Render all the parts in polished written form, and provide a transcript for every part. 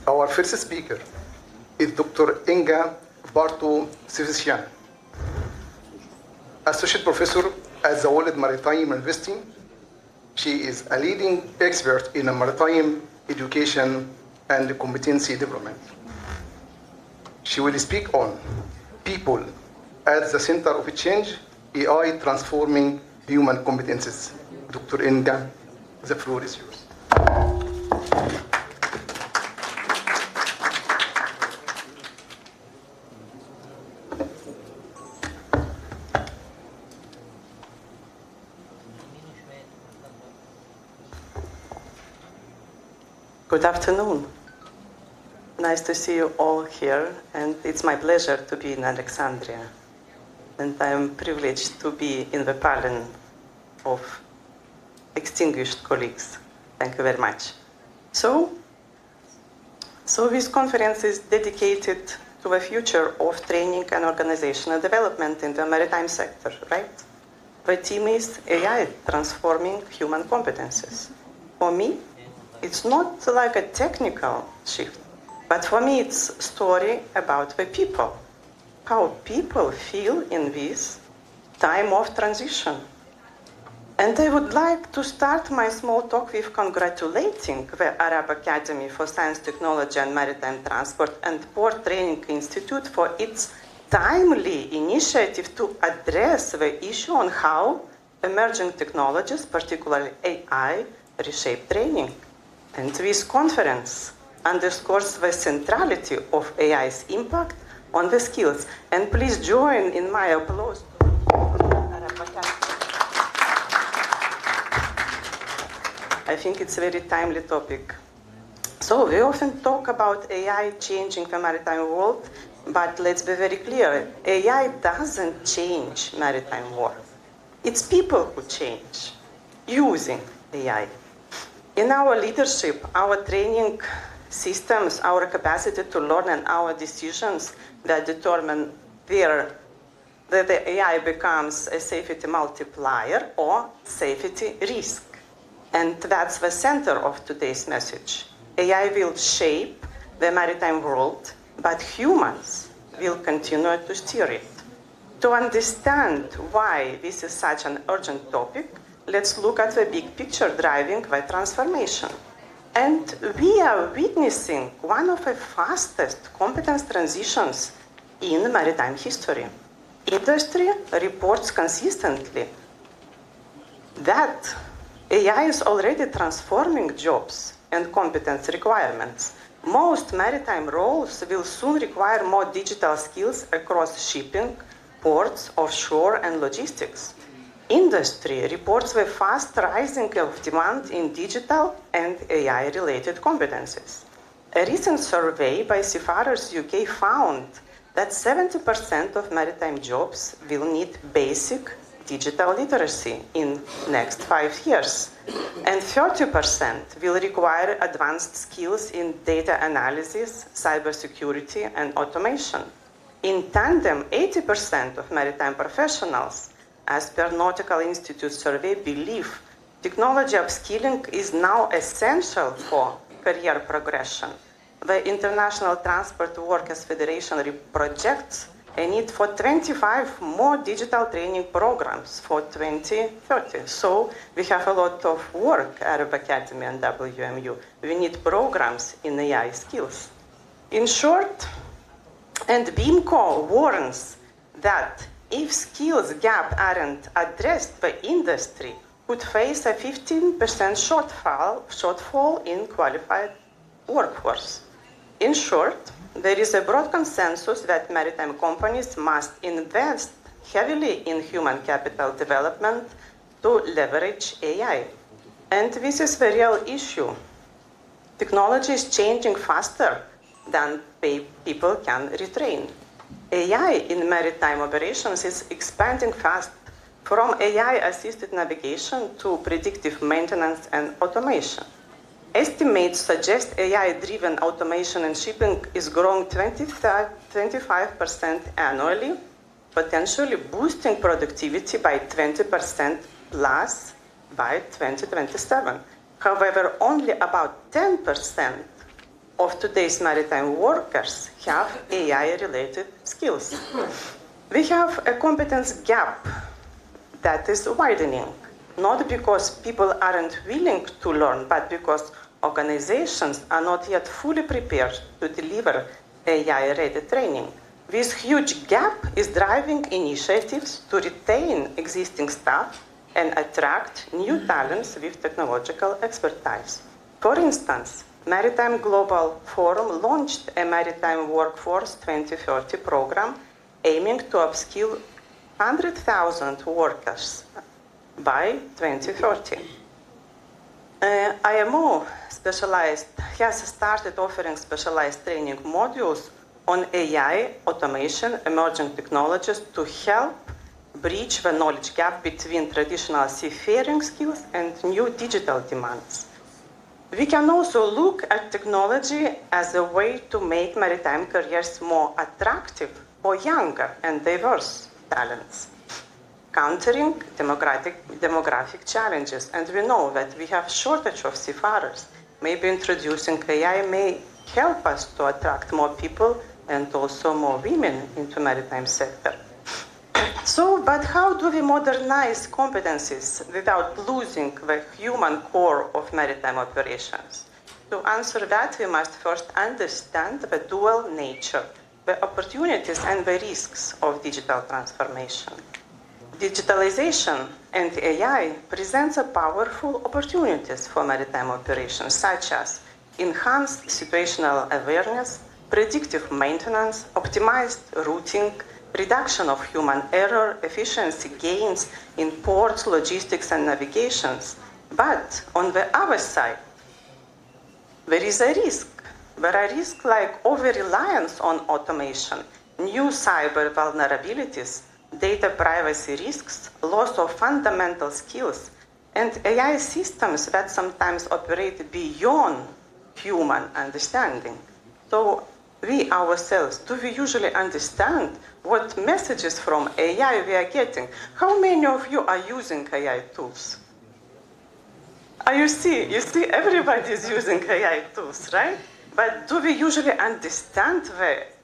Our first speaker is Dr. Inga Bartosevician, Associate Professor at the World Maritime University. She is a leading expert in maritime education and competency development. She will speak on people at the center of change, AI transforming human competences. Dr. Inga, the floor is yours. Good afternoon. Nice to see you all here, and it's my pleasure to be in Alexandria. And I am privileged to be in the pardon of extinguished colleagues. Thank you very much. So this conference is dedicated to the future of training and organizational development in the maritime sector, right? The theme is AI transforming human competences. For me, it's not like a technical shift, but for me it's a story about the people, how people feel in this time of transition. And I would like to start my small talk with congratulating the Arab Academy for Science, Technology and Maritime Transport and Port Training Institute for its timely initiative to address the issue on how emerging technologies, particularly AI, reshape training. And this conference underscores the centrality of AI's impact on the skills. And please join in my applause. I think it's a very timely topic. So we often talk about AI changing the maritime world, but let's be very clear, AI doesn't change maritime world. It's people who change using AI. In our leadership, our training systems, our capacity to learn and our decisions that determine whether the AI becomes a safety multiplier or safety risk. And that's the center of today's message. AI will shape the maritime world, but humans will continue to steer it. To understand why this is such an urgent topic, let's look at the big picture driving the transformation. And we are witnessing one of the fastest competence transitions in maritime history. Industry reports consistently that AI is already transforming jobs and competence requirements. Most maritime roles will soon require more digital skills across shipping, ports, offshore, and logistics. Industry reports the fast rising of demand in digital and AI-related competencies. A recent survey by Seafarers UK found that 70% of maritime jobs will need basic digital literacy in next 5 years, and 30% will require advanced skills in data analysis, cybersecurity, and automation. In tandem, 80% of maritime professionals, as per Nautical Institute survey, believe technology upskilling is now essential for career progression. The International Transport Workers Federation projects a need for 25 more digital training programs for 2030. So we have a lot of work at Arab Academy and WMU. We need programs in AI skills. In short, and BIMCO warns that if skills gap aren't addressed, the industry could face a 15% shortfall in qualified workforce. In short, there is a broad consensus that maritime companies must invest heavily in human capital development to leverage AI. And this is the real issue. Technology is changing faster than people can retrain. AI in maritime operations is expanding fast, from AI-assisted navigation to predictive maintenance and automation. Estimates suggest AI-driven automation in shipping is growing 25% annually, potentially boosting productivity by 20% plus by 2027. However, only about 10% of today's maritime workers have AI-related skills. We have a competence gap that is widening, not because people aren't willing to learn, but because organizations are not yet fully prepared to deliver AI-ready training. This huge gap is driving initiatives to retain existing staff and attract new talents with technological expertise. For instance, Maritime Global Forum launched a Maritime Workforce 2030 program aiming to upskill 100,000 workers by 2030. IMO has started offering specialized training modules on AI, automation, emerging technologies to help bridge the knowledge gap between traditional seafaring skills and new digital demands. We can also look at technology as a way to make maritime careers more attractive for younger and diverse talents, countering demographic challenges. And we know that we have shortage of seafarers. Maybe introducing AI may help us to attract more people and also more women into maritime sector. So, but how do we modernize competencies without losing the human core of maritime operations? To answer that, we must first understand the dual nature, the opportunities and the risks of digital transformation. Digitalization and AI presents a powerful opportunities for maritime operations, such as enhanced situational awareness, predictive maintenance, optimized routing, reduction of human error, efficiency gains in ports, logistics, and navigations. But on the other side, there is a risk. There are risks like over-reliance on automation, new cyber vulnerabilities, data privacy risks, loss of fundamental skills, and AI systems that sometimes operate beyond human understanding. So we ourselves, do we usually understand what messages from AI we are getting? How many of you are using AI tools? You see everybody is using AI tools, right? But do we usually understand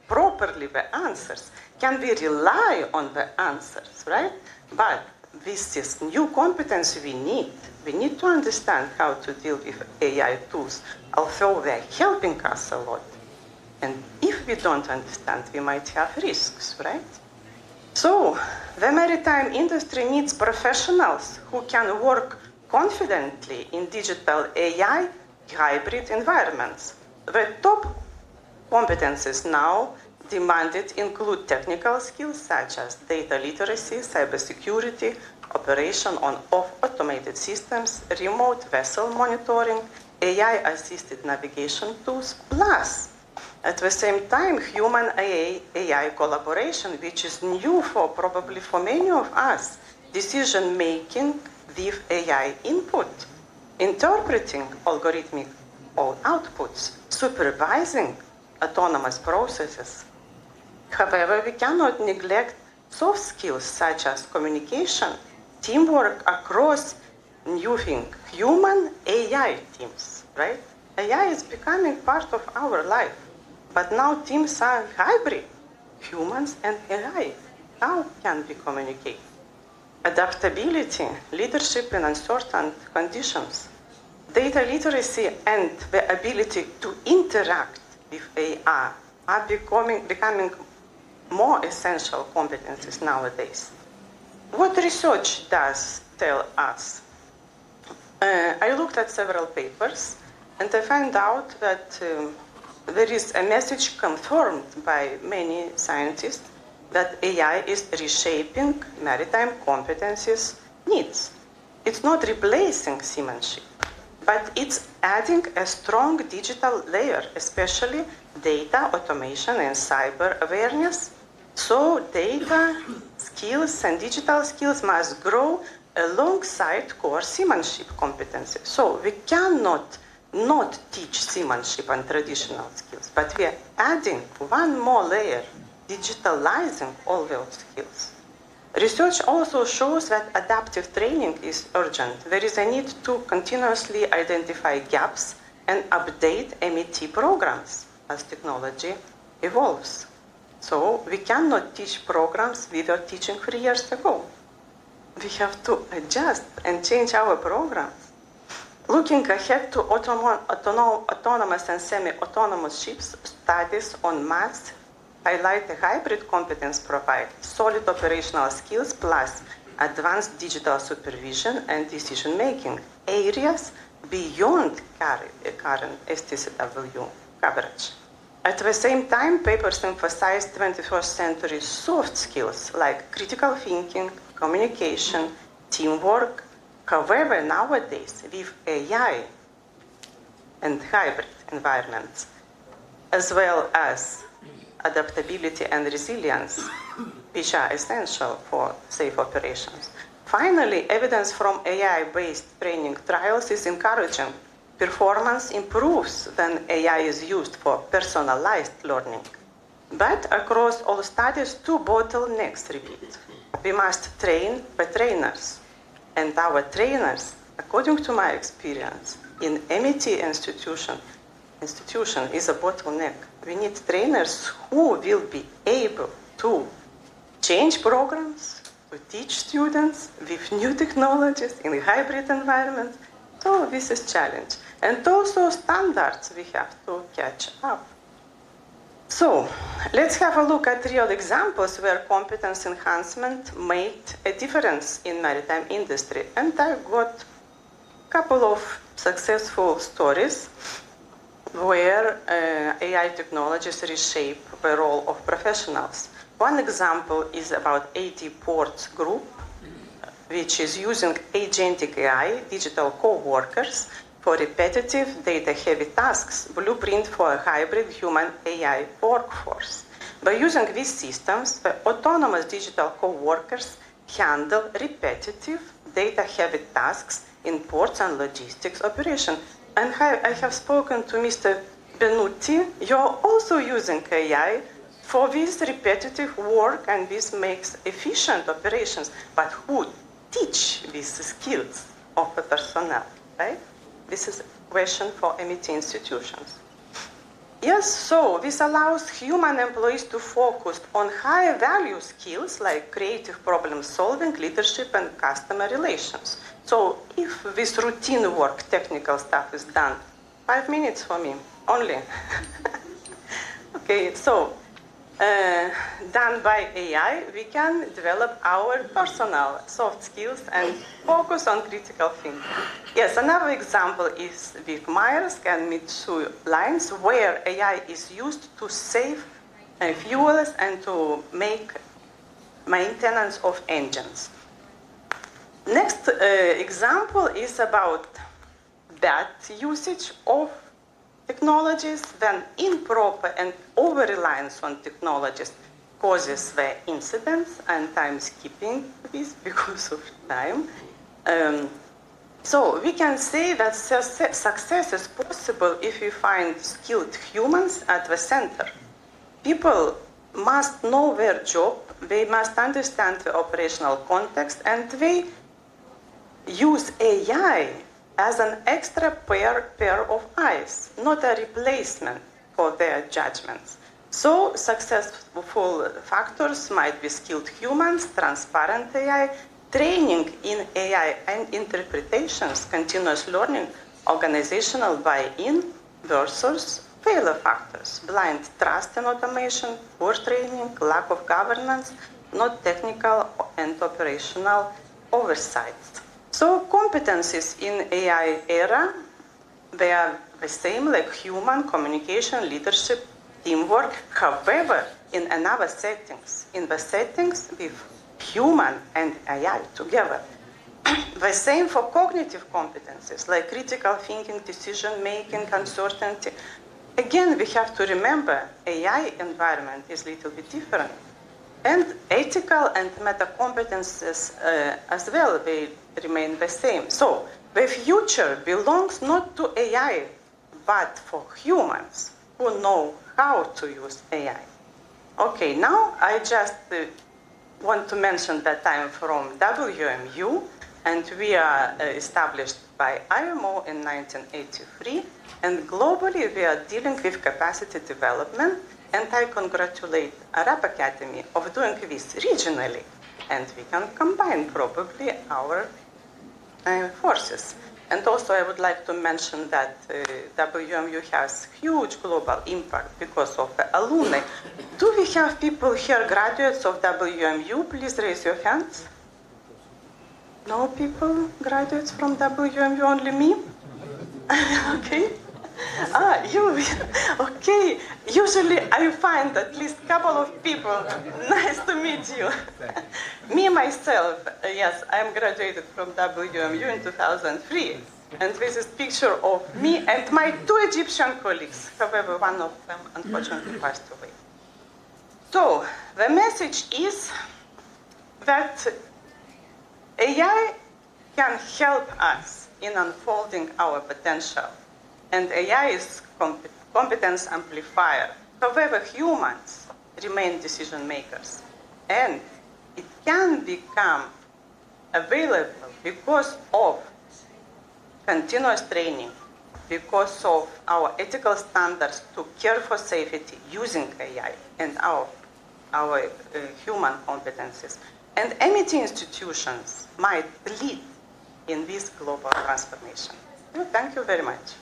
properly the answers? Can we rely on the answers, right? But this is new competence we need. We need to understand how to deal with AI tools, although they're helping us a lot. And if we don't understand, we might have risks, right? So the maritime industry needs professionals who can work confidently in digital AI hybrid environments. The top competencies now demanded include technical skills such as data literacy, cybersecurity, operation of automated systems, remote vessel monitoring, AI-assisted navigation tools, plus at the same time, human AI collaboration, which is new probably for many of us, decision-making with AI input, interpreting algorithmic outputs, supervising autonomous processes. However, we cannot neglect soft skills such as communication, teamwork across new human AI teams, right? AI is becoming part of our life. But now teams are hybrid, humans and AI. How can we communicate? Adaptability, leadership in uncertain conditions, data literacy and the ability to interact with AI are becoming more essential competencies nowadays. What research does tell us? I looked at several papers and I found out that there is a message confirmed by many scientists that AI is reshaping maritime competencies needs. It's not replacing seamanship, but it's adding a strong digital layer, especially data, automation, and cyber awareness. So data skills and digital skills must grow alongside core seamanship competencies. So we cannot not teach seamanship and traditional skills, but we are adding one more layer, digitalizing all those skills. Research also shows that adaptive training is urgent. There is a need to continuously identify gaps and update MET programs as technology evolves. So we cannot teach programs we were teaching 3 years ago. We have to adjust and change our programs. Looking ahead to autonomous and semi-autonomous ships, studies on maths highlight a hybrid competence profile, solid operational skills plus advanced digital supervision and decision-making, areas beyond current STCW coverage. At the same time, papers emphasize 21st century soft skills like critical thinking, communication, teamwork. However, nowadays, with AI and hybrid environments, as well as adaptability and resilience, which are essential for safe operations. Finally, evidence from AI-based training trials is encouraging. Performance improves when AI is used for personalized learning. But across all studies, two bottlenecks repeat. We must train the trainers. And our trainers, according to my experience, in MET institution is a bottleneck. We need trainers who will be able to change programs, to teach students with new technologies in a hybrid environment. So this is a challenge. And also standards we have to catch up. So let's have a look at real examples where competence enhancement made a difference in maritime industry. And I got a couple of successful stories where AI technologies reshape the role of professionals. One example is about AT Ports Group, which is using agentic AI, digital co-workers, for repetitive, data-heavy tasks, blueprint for a hybrid human-AI workforce. By using these systems, the autonomous digital co-workers handle repetitive, data-heavy tasks in ports and logistics operation. And I have spoken to Mr. Benuti. You're also using AI for this repetitive work, and this makes efficient operations. But who teach these skills of the personnel, right? This is a question for MET institutions. Yes, so this allows human employees to focus on higher value skills like creative problem solving, leadership, and customer relations. So if this routine work, technical stuff is done, 5 minutes for me, only. Okay, so done by AI, we can develop our personal soft skills and focus on critical thinking. Yes, another example is with Maersk and Mitsui lines, where AI is used to save fuels and to make maintenance of engines. Next example is about bad usage of technologies, then improper and over-reliance on technologies causes the incidents, and I'm skipping this because of time. So we can say that success is possible if we find skilled humans at the center. People must know their job, they must understand the operational context, and they use AI as an extra pair of eyes, not a replacement for their judgments. So successful factors might be skilled humans, transparent AI, training in AI and interpretations, continuous learning, organizational buy-in versus failure factors, blind trust in automation, poor training, lack of governance, not technical and operational oversight. So competencies in AI era, they are the same like human, communication, leadership, teamwork, however, in another settings. In the settings with human and AI together. The same for cognitive competencies like critical thinking, decision-making, uncertainty. Again, we have to remember AI environment is a little bit different. And ethical and meta competencies as well, they remain the same. So the future belongs not to AI, but for humans who know how to use AI. Okay, now I just want to mention that I'm from WMU, and we are established by IMO in 1983, and globally we are dealing with capacity development, and I congratulate Arab Academy of doing this regionally, and we can combine probably our forces. And also I would like to mention that WMU has huge global impact because of the alumni. Do we have people here, graduates of WMU? Please raise your hands. No people, graduates from WMU, only me? Okay. You, okay. Usually I find at least a couple of people. Nice to meet you. Me, myself, yes, I'm graduated from WMU in 2003. And this is a picture of me and my two Egyptian colleagues. However, one of them unfortunately passed away. So, the message is that AI can help us in unfolding our potential. And AI is competence amplifier. However, humans remain decision makers. And it can become available because of continuous training, because of our ethical standards to care for safety using AI and our human competencies. And MIT institutions might lead in this global transformation. Thank you very much.